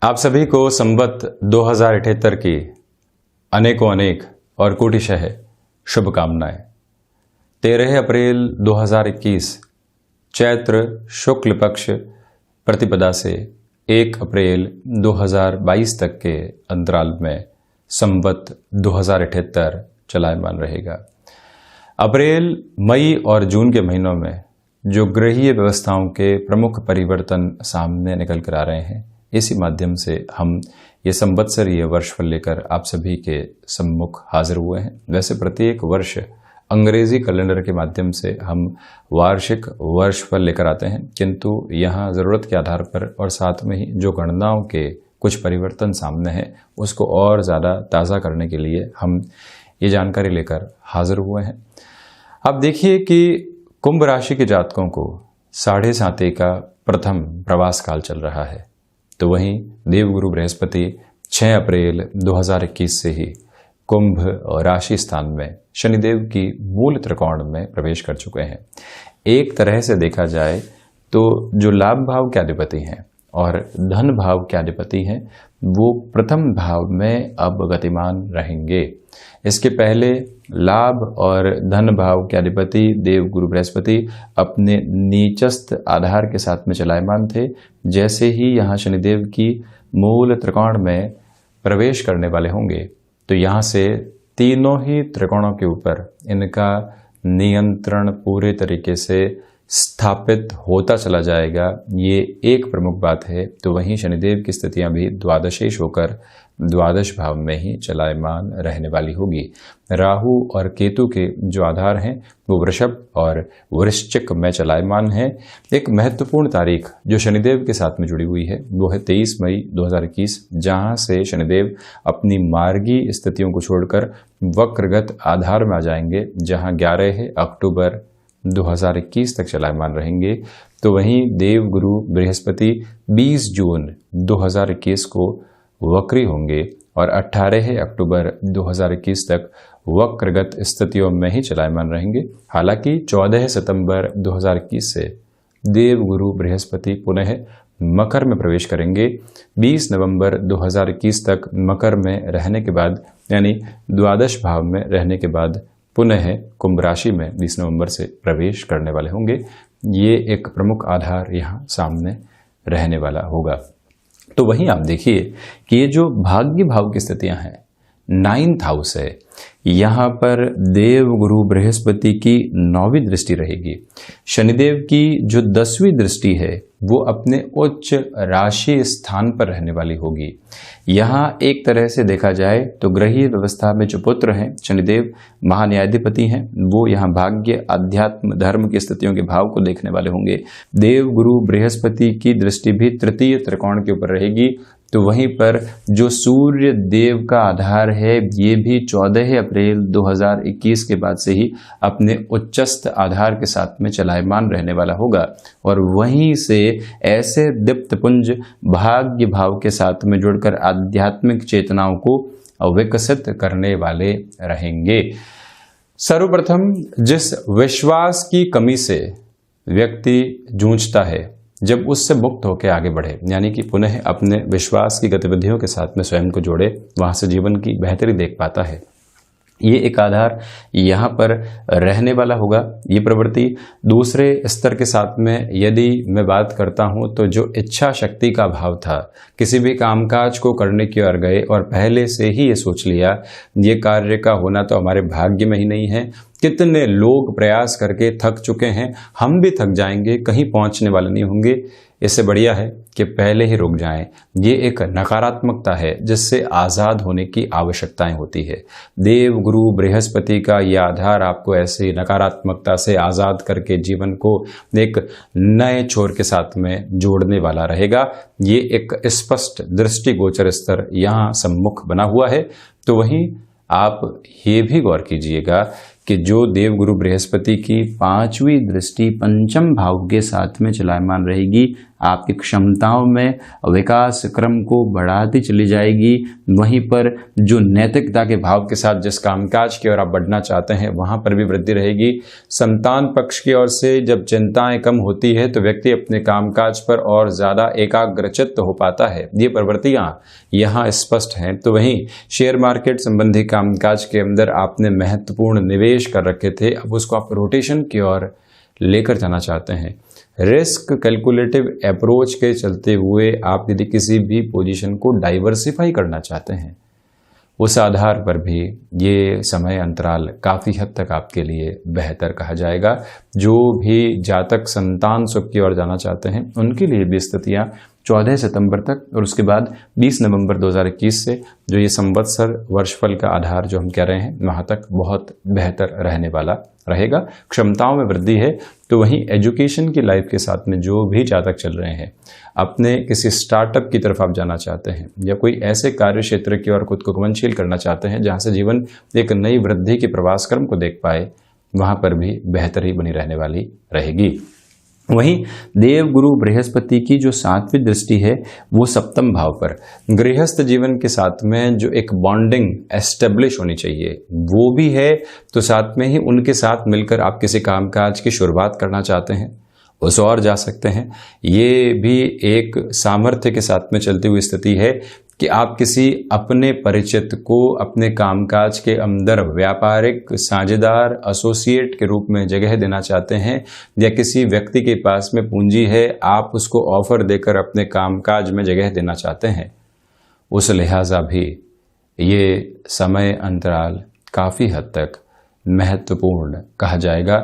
आप सभी को संवत 2078 की अनेकों अनेक और कोटिशः शुभकामनाएं। 13 अप्रैल 2021 चैत्र शुक्ल पक्ष प्रतिपदा से 1 अप्रैल 2022 तक के अंतराल में संवत 2078 चलायमान रहेगा। अप्रैल, मई और जून के महीनों में जो ग्रहीय व्यवस्थाओं के प्रमुख परिवर्तन सामने निकल कर आ रहे हैं, इसी माध्यम से हम ये संवत्सरीय वर्षफल लेकर आप सभी के सम्मुख हाजिर हुए हैं। वैसे प्रत्येक वर्ष अंग्रेजी कैलेंडर के माध्यम से हम वार्षिक वर्षफल लेकर आते हैं, किंतु यहाँ ज़रूरत के आधार पर और साथ में ही जो गणनाओं के कुछ परिवर्तन सामने हैं, उसको और ज़्यादा ताज़ा करने के लिए हम ये जानकारी लेकर हाजिर हुए हैं। अब देखिए कि कुंभ राशि के जातकों को 7.5 का प्रथम प्रवास काल चल रहा है, तो वहीं देवगुरु बृहस्पति 6 अप्रैल 2021 से ही कुंभ राशि स्थान में शनिदेव की मूल त्रिकोण में प्रवेश कर चुके हैं। एक तरह से देखा जाए तो जो लाभ भाव के अधिपति हैं और धन भाव के अधिपति हैं, वो प्रथम भाव में अब गतिमान रहेंगे। इसके पहले लाभ और धन भाव के अधिपति देव गुरु बृहस्पति अपने नीचस्थ आधार के साथ में चलायमान थे। जैसे ही यहाँ शनिदेव की मूल त्रिकोण में प्रवेश करने वाले होंगे, तो यहाँ से तीनों ही त्रिकोणों के ऊपर इनका नियंत्रण पूरे तरीके से स्थापित होता चला जाएगा। ये एक प्रमुख बात है। तो वहीं शनिदेव की स्थितियां भी द्वादशेश होकर द्वादश भाव में ही चलायमान रहने वाली होगी। राहु और केतु के जो आधार हैं वो वृषभ और वृश्चिक में चलायमान है। एक महत्वपूर्ण तारीख जो शनिदेव के साथ में जुड़ी हुई है वो है 23 मई 2021, जहां से शनिदेव अपनी मार्गी स्थितियों को छोड़कर वक्रगत आधार में आ जाएंगे, जहां 11 अक्टूबर 2021 तक चलायमान रहेंगे। तो वहीं देव गुरु बृहस्पति 20 जून 2021 को वक्री होंगे और 18 अक्टूबर 2021 तक वक्रगत स्थितियों में ही चलायमान रहेंगे। हालांकि 14 सितंबर 2021 से देव गुरु बृहस्पति पुनः मकर में प्रवेश करेंगे। 20 नवंबर 2021 तक मकर में रहने के बाद, यानी द्वादश भाव में रहने के बाद पुनः कुंभ राशि में 20 नवंबर से प्रवेश करने वाले होंगे। ये एक प्रमुख आधार यहाँ सामने रहने वाला होगा। तो वहीं आप देखिए कि ये जो भाग्य भाव की स्थितियां हैं, 9th हाउस है, यहाँ पर देव गुरु बृहस्पति की 9वीं दृष्टि रहेगी। शनिदेव की जो 10वीं दृष्टि है वो अपने उच्च राशि स्थान पर रहने वाली होगी। यहाँ एक तरह से देखा जाए तो ग्रहीय व्यवस्था में जो पुत्र हैं, शनिदेव महान्यायाधिपति हैं, वो यहाँ भाग्य, अध्यात्म, धर्म की स्थितियों के भाव को देखने वाले होंगे। देव गुरु बृहस्पति की दृष्टि भी तृतीय त्रिकोण के ऊपर रहेगी। तो वहीं पर जो सूर्य देव का आधार है, ये भी 14 अप्रैल 2021 के बाद से ही अपने उच्चस्थ आधार के साथ में चलायमान रहने वाला होगा और वहीं से ऐसे दीप्त पुंज भाग्य भाव के साथ में जुड़कर आध्यात्मिक चेतनाओं को विकसित करने वाले रहेंगे। सर्वप्रथम जिस विश्वास की कमी से व्यक्ति जूझता है, जब उससे मुक्त होकर आगे बढ़े, यानी कि पुनः अपने विश्वास की गतिविधियों के साथ में स्वयं को जोड़े, वहां से जीवन की बेहतरी देख पाता है। ये एक आधार यहाँ पर रहने वाला होगा। ये प्रवृत्ति दूसरे स्तर के साथ में यदि मैं बात करता हूँ, तो जो इच्छा शक्ति का भाव था, किसी भी कामकाज को करने की ओर गए और पहले से ही ये सोच लिया ये कार्य का होना तो हमारे भाग्य में ही नहीं है। कितने लोग प्रयास करके थक चुके हैं, हम भी थक जाएंगे, कहीं पहुंचने वाले नहीं होंगे। इससे बढ़िया है कि पहले ही रुक जाएं। ये एक नकारात्मकता है जिससे आज़ाद होने की आवश्यकताएं होती है। देव गुरु बृहस्पति का यह आधार आपको ऐसी नकारात्मकता से आज़ाद करके जीवन को एक नए छोर के साथ में जोड़ने वाला रहेगा। ये एक स्पष्ट दृष्टिगोचर स्तर यहाँ सम्मुख बना हुआ है। तो वहीं आप ये भी गौर कीजिएगा कि जो देव गुरु बृहस्पति की 5वीं दृष्टि पंचम भाव के साथ में चलायमान रहेगी, आपकी क्षमताओं में विकास क्रम को बढ़ाती चली जाएगी। वहीं पर जो नैतिकता के भाव के साथ जिस कामकाज की ओर आप बढ़ना चाहते हैं वहां पर भी वृद्धि रहेगी। संतान पक्ष की ओर से जब चिंताएं कम होती है तो व्यक्ति अपने कामकाज पर और ज्यादा एकाग्रचित्त हो पाता है। ये प्रवृत्तियां यहाँ स्पष्ट हैं। तो वहीं शेयर मार्केट संबंधी कामकाज के अंदर आपने महत्वपूर्ण निवेश कर रखे थे, अब उसको आप रोटेशन की ओर लेकर जाना चाहते हैं। रिस्क कैलकुलेटिव अप्रोच के चलते हुए आप यदि किसी भी पोजीशन को डाइवर्सिफाई करना चाहते हैं, उस आधार पर भी ये समय अंतराल काफ़ी हद तक आपके लिए बेहतर कहा जाएगा। जो भी जातक संतान सुख की ओर जाना चाहते हैं उनके लिए भी स्थितियाँ 14 सितंबर तक और उसके बाद 20 नवंबर 2021 से जो ये संवत्सर वर्षफल का आधार जो हम कह रहे हैं वहाँ तक बहुत बेहतर रहने वाला रहेगा। क्षमताओं में वृद्धि है। तो वहीं एजुकेशन की लाइफ के साथ में जो भी जातक चल रहे हैं, अपने किसी स्टार्टअप की तरफ आप जाना चाहते हैं या कोई ऐसे कार्य क्षेत्र की ओर खुद को गमनशील करना चाहते हैं जहाँ से जीवन एक नई वृद्धि के प्रवास क्रम को देख पाए, वहाँ पर भी बेहतरी बनी रहने वाली रहेगी। वहीं देवगुरु बृहस्पति की जो 7वीं दृष्टि है वो सप्तम भाव पर गृहस्थ जीवन के साथ में जो एक बॉन्डिंग एस्टेब्लिश होनी चाहिए वो भी है। तो साथ में ही उनके साथ मिलकर आप किसी कामकाज की शुरुआत करना चाहते हैं, उस और जा सकते हैं। ये भी एक सामर्थ्य के साथ में चलती हुई स्थिति है कि आप किसी अपने परिचित को अपने कामकाज के अंदर व्यापारिक साझेदार एसोसिएट के रूप में जगह देना चाहते हैं, या किसी व्यक्ति के पास में पूंजी है आप उसको ऑफर देकर अपने कामकाज में जगह देना चाहते हैं। उस लिहाजा भी ये समय अंतराल काफ़ी हद तक महत्वपूर्ण कहा जाएगा।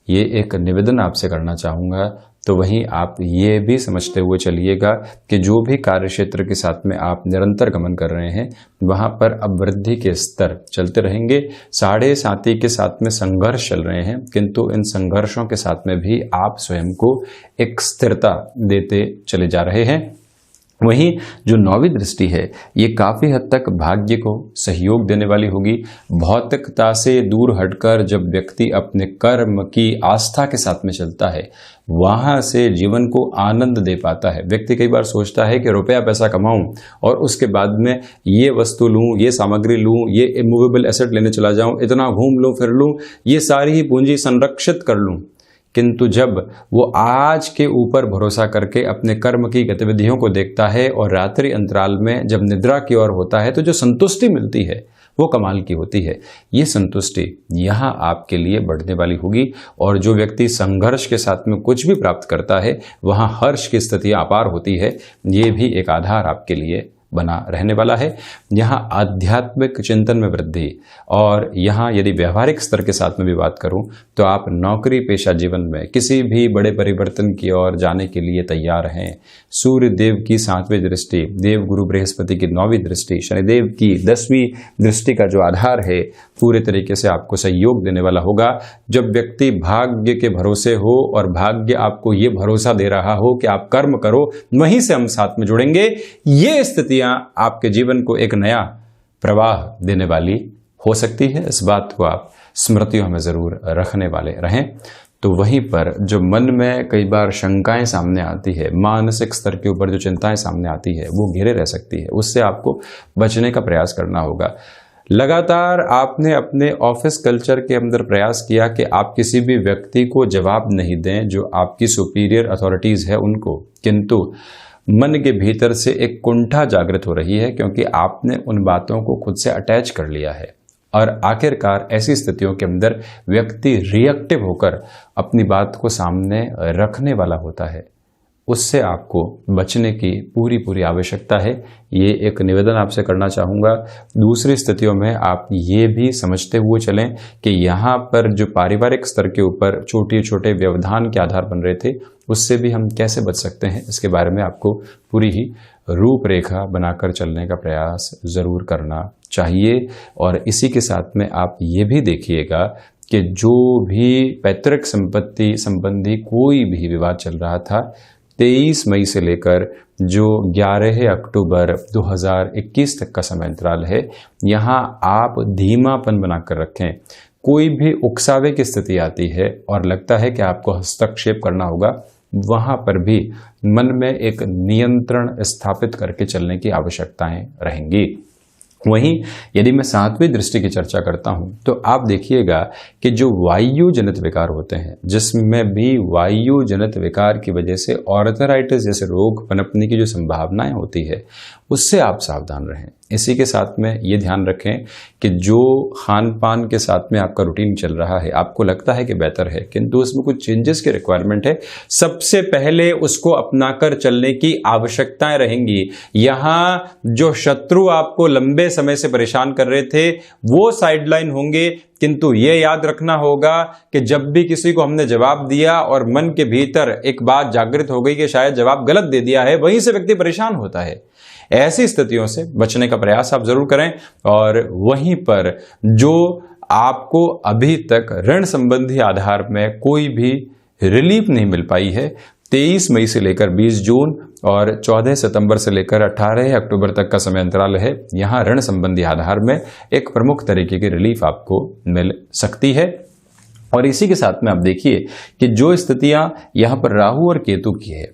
ये एक निवेदन आपसे करना चाहूँगा। तो वहीं आप ये भी समझते हुए चलिएगा कि जो भी कार्य क्षेत्र के साथ में आप निरंतर गमन कर रहे हैं वहाँ पर अब वृद्धि के स्तर चलते रहेंगे। 7.5 के साथ में संघर्ष चल रहे हैं, किंतु इन संघर्षों के साथ में भी आप स्वयं को एक स्थिरता देते चले जा रहे हैं। वहीं जो 9वीं दृष्टि है ये काफ़ी हद तक भाग्य को सहयोग देने वाली होगी। भौतिकता से दूर हटकर जब व्यक्ति अपने कर्म की आस्था के साथ में चलता है वहाँ से जीवन को आनंद दे पाता है। व्यक्ति कई बार सोचता है कि रुपया पैसा कमाऊं और उसके बाद में ये वस्तु लूं, ये सामग्री लूं, ये इमूवेबल एसेट लेने चला जाऊं, इतना घूम लूं फिर लूं, ये सारी ही पूंजी संरक्षित कर लूं। किंतु जब वो आज के ऊपर भरोसा करके अपने कर्म की गतिविधियों को देखता है और रात्रि अंतराल में जब निद्रा की ओर होता है तो जो संतुष्टि मिलती है वो कमाल की होती है। ये संतुष्टि यहाँ आपके लिए बढ़ने वाली होगी। और जो व्यक्ति संघर्ष के साथ में कुछ भी प्राप्त करता है वहाँ हर्ष की स्थिति अपार होती है। ये भी एक आधार आपके लिए बना रहने वाला है। यहाँ आध्यात्मिक चिंतन में वृद्धि, और यहाँ यदि व्यवहारिक स्तर के साथ में भी बात करूं तो आप नौकरी पेशा जीवन में किसी भी बड़े परिवर्तन की ओर जाने के लिए तैयार हैं। सूर्य देव की 7वीं दृष्टि, देव गुरु बृहस्पति की 9वीं दृष्टि, शनिदेव की 10वीं दृष्टि का जो आधार है पूरे तरीके से आपको सहयोग देने वाला होगा। जब व्यक्ति भाग्य के भरोसे हो और भाग्य आपको ये भरोसा दे रहा हो कि आप कर्म करो, वहीं से हम साथ में जुड़ेंगे, ये स्थितियां आपके जीवन को एक नया प्रवाह देने वाली हो सकती है। इस बात को आप स्मृतियों में जरूर रखने वाले रहें। तो वहीं पर जो मन में कई बार शंकाएं सामने आती है, मानसिक स्तर के ऊपर जो चिंताएं सामने आती है वो घेरे रह सकती है, उससे आपको बचने का प्रयास करना होगा। लगातार आपने अपने ऑफिस कल्चर के अंदर प्रयास किया कि आप किसी भी व्यक्ति को जवाब नहीं दें जो आपकी सुपीरियर अथॉरिटीज है उनको, किंतु मन के भीतर से एक कुंठा जागृत हो रही है क्योंकि आपने उन बातों को खुद से अटैच कर लिया है। और आखिरकार ऐसी स्थितियों के अंदर व्यक्ति रिएक्टिव होकर अपनी बात को सामने रखने वाला होता है। उससे आपको बचने की पूरी आवश्यकता है। ये एक निवेदन आपसे करना चाहूँगा। दूसरी स्थितियों में आप ये भी समझते हुए चलें कि यहाँ पर जो पारिवारिक स्तर के ऊपर छोटे छोटे व्यवधान के आधार बन रहे थे उससे भी हम कैसे बच सकते हैं, इसके बारे में आपको पूरी ही रूपरेखा बनाकर चलने का प्रयास ज़रूर करना चाहिए। और इसी के साथ में आप ये भी देखिएगा कि जो भी पैतृक संपत्ति संबंधी कोई भी विवाद चल रहा था 23 मई से लेकर जो 11 अक्टूबर 2021 तक का समय अंतराल है, यहाँ आप धीमापन बनाकर रखें। कोई भी उकसावे की स्थिति आती है और लगता है कि आपको हस्तक्षेप करना होगा, वहां पर भी मन में एक नियंत्रण स्थापित करके चलने की आवश्यकताएं रहेंगी। वहीं यदि मैं 7वीं दृष्टि की चर्चा करता हूं तो आप देखिएगा कि जो वायु जनित विकार होते हैं, जिसमें भी वायु जनित विकार की वजह से ऑर्थराइटिस जैसे रोग पनपने की जो संभावनाएं होती है, उससे आप सावधान रहें। इसी के साथ में ये ध्यान रखें कि जो खान पान के साथ में आपका रूटीन चल रहा है, आपको लगता है कि बेहतर है, किंतु उसमें कुछ चेंजेस की रिक्वायरमेंट है, सबसे पहले उसको अपनाकर चलने की आवश्यकताएं रहेंगी। यहाँ जो शत्रु आपको लंबे समय से परेशान कर रहे थे वो साइडलाइन होंगे, किंतु ये याद रखना होगा कि जब भी किसी को हमने जवाब दिया और मन के भीतर एक बात जागृत हो गई कि शायद जवाब गलत दे दिया है, वहीं से व्यक्ति परेशान होता है। ऐसी स्थितियों से बचने का प्रयास आप जरूर करें। और वहीं पर जो आपको अभी तक ऋण संबंधी आधार में कोई भी रिलीफ नहीं मिल पाई है, 23 मई से लेकर 20 जून और 14 सितंबर से लेकर 18 अक्टूबर तक का समय अंतराल है, यहां ऋण संबंधी आधार में एक प्रमुख तरीके की रिलीफ आपको मिल सकती है। और इसी के साथ में आप देखिए कि जो स्थितियां यहां पर राहु और केतु की है,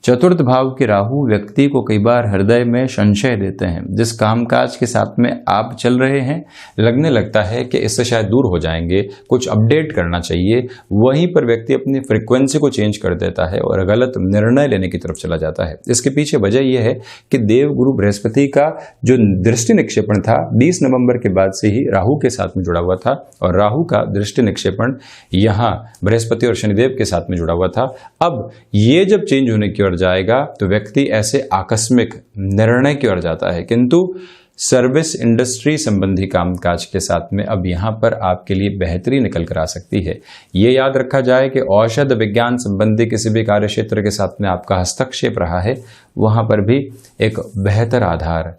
चतुर्थ भाव के राहु व्यक्ति को कई बार हृदय में संशय देते हैं। जिस कामकाज के साथ में आप चल रहे हैं, लगने लगता है कि इससे शायद दूर हो जाएंगे, कुछ अपडेट करना चाहिए, वहीं पर व्यक्ति अपनी फ्रीक्वेंसी को चेंज कर देता है और गलत निर्णय लेने की तरफ चला जाता है। इसके पीछे वजह यह है कि देव गुरु बृहस्पति का जो दृष्टि निक्षेपण था 20 नवंबर के बाद से ही राहु के साथ में जुड़ा हुआ था, और राहु का दृष्टि निक्षेपण यहाँ बृहस्पति और शनिदेव के साथ में जुड़ा हुआ था। अब ये जब चेंज होने की ओर जाएगा तो व्यक्ति ऐसे आकस्मिक निर्णय की ओर जाता है, किंतु सर्विस इंडस्ट्री संबंधी कामकाज के साथ में अब यहां पर आपके लिए बेहतरी निकल कर आ सकती है। ये याद रखा जाए कि औषध विज्ञान संबंधी किसी भी कार्य क्षेत्र के साथ में आपका हस्तक्षेप रहा है, वहां पर भी एक बेहतर आधार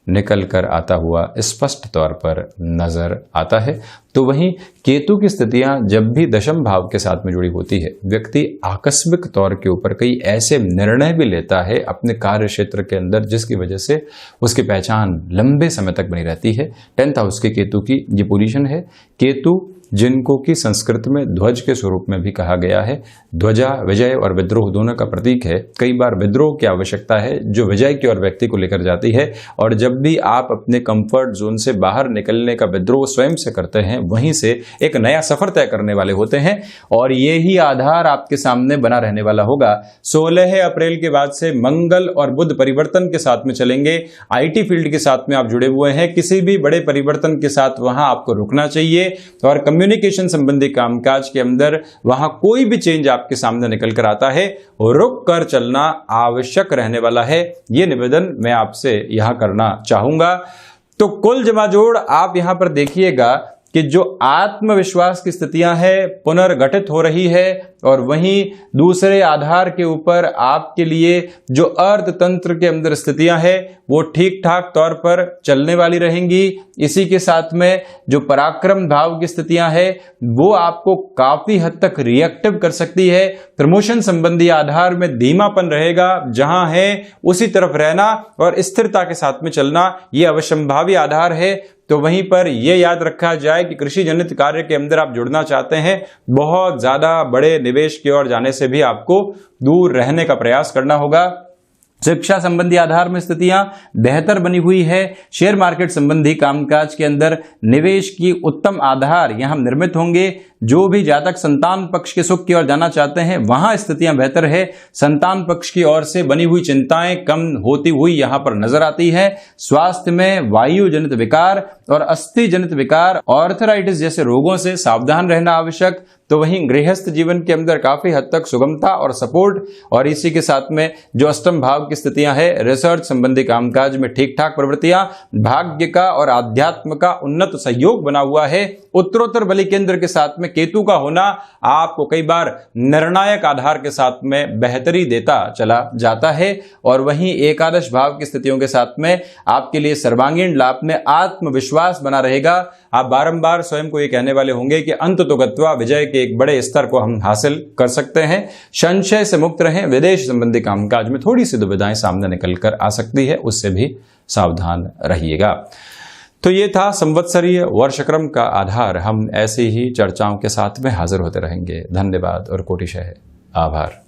निकल कर आता हुआ स्पष्ट तौर पर नजर आता है। तो वहीं केतु की स्थितियां जब भी दशम भाव के साथ में जुड़ी होती है, व्यक्ति आकस्मिक तौर के ऊपर कई ऐसे निर्णय भी लेता है अपने कार्य क्षेत्र के अंदर, जिसकी वजह से उसकी पहचान लंबे समय तक बनी रहती है। 10th हाउस के केतु की ये पोजीशन है। केतु जिनको कि संस्कृत में ध्वज के स्वरूप में भी कहा गया है, ध्वजा विजय और विद्रोह दोनों का प्रतीक है। कई बार विद्रोह की आवश्यकता है जो विजय की ओर व्यक्ति को लेकर जाती है, और जब भी आप अपने कंफर्ट जोन से बाहर निकलने का विद्रोह स्वयं से करते हैं, वहीं से एक नया सफर तय करने वाले होते हैं। और ये ही आधार आपके सामने बना रहने वाला होगा। 16 अप्रैल के बाद से मंगल और बुध परिवर्तन के साथ में चलेंगे। IT फील्ड के साथ में आप जुड़े हुए हैं, किसी भी बड़े परिवर्तन के साथ वहां आपको रुकना चाहिए, और कम्युनिकेशन संबंधी कामकाज के अंदर वहां कोई भी चेंज आपके सामने निकल कर आता है, रुक कर चलना आवश्यक रहने वाला है। यह निवेदन मैं आपसे यहां करना चाहूंगा। तो कुल जमा जोड़ आप यहां पर देखिएगा कि जो आत्मविश्वास की स्थितियां हैं पुनर्गठित हो रही है, और वहीं दूसरे आधार के ऊपर आपके लिए जो अर्थतंत्र के अंदर स्थितियां हैं वो ठीक ठाक तौर पर चलने वाली रहेंगी। इसी के साथ में जो पराक्रम भाव की स्थितियां हैं वो आपको काफी हद तक रिएक्टिव कर सकती है। प्रमोशन संबंधी आधार में धीमापन रहेगा, जहां है उसी तरफ रहना और स्थिरता के साथ में चलना, ये अवश्यंभावी आधार है। तो वहीं पर यह याद रखा जाए कि कृषि जनित कार्य के अंदर आप जुड़ना चाहते हैं, बहुत ज्यादा बड़े निवेश की ओर जाने से भी आपको दूर रहने का प्रयास करना होगा। शिक्षा संबंधी आधार में स्थितियां बेहतर बनी हुई है। शेयर मार्केट संबंधी कामकाज के अंदर निवेश की उत्तम आधार यहां निर्मित होंगे। जो भी जातक संतान पक्ष के सुख की ओर जाना चाहते हैं, वहां स्थितियां बेहतर है। संतान पक्ष की ओर से बनी हुई चिंताएं कम होती हुई यहां पर नजर आती है। स्वास्थ्य में वायु जनित विकार और अस्थि जनित विकार, ऑर्थराइटिस जैसे रोगों से सावधान रहना आवश्यक। तो वहीं गृहस्थ जीवन के अंदर काफी हद तक सुगमता और सपोर्ट, और इसी के साथ में जो अष्टम भाव की स्थितियां हैं, रिसर्च संबंधी कामकाज में ठीक ठाक प्रवृत्तियां, भाग्य का और आध्यात्म का उन्नत सहयोग बना हुआ है। उत्तरोत्तर बलि केंद्र के साथ में केतु का होना आपको कई बार निर्णायक आधार के साथ में बेहतरी देता चला जाता है। और वहीं एकादश भाव की स्थितियों के साथ में आपके लिए सर्वांगीण लाभ में आत्मविश्वास बना रहेगा। आप बारंबार स्वयं को ये कहने वाले होंगे कि अंत तो गत्वा विजय के एक बड़े स्तर को हम हासिल कर सकते हैं। संशय से मुक्त रहें। विदेश संबंधी कामकाज में थोड़ी सी दुविधाएं सामने निकल कर आ सकती है, उससे भी सावधान रहिएगा। तो ये था संवत्सरीय वर्षक्रम का आधार। हम ऐसी ही चर्चाओं के साथ में हाजिर होते रहेंगे। धन्यवाद और कोटिशः आभार।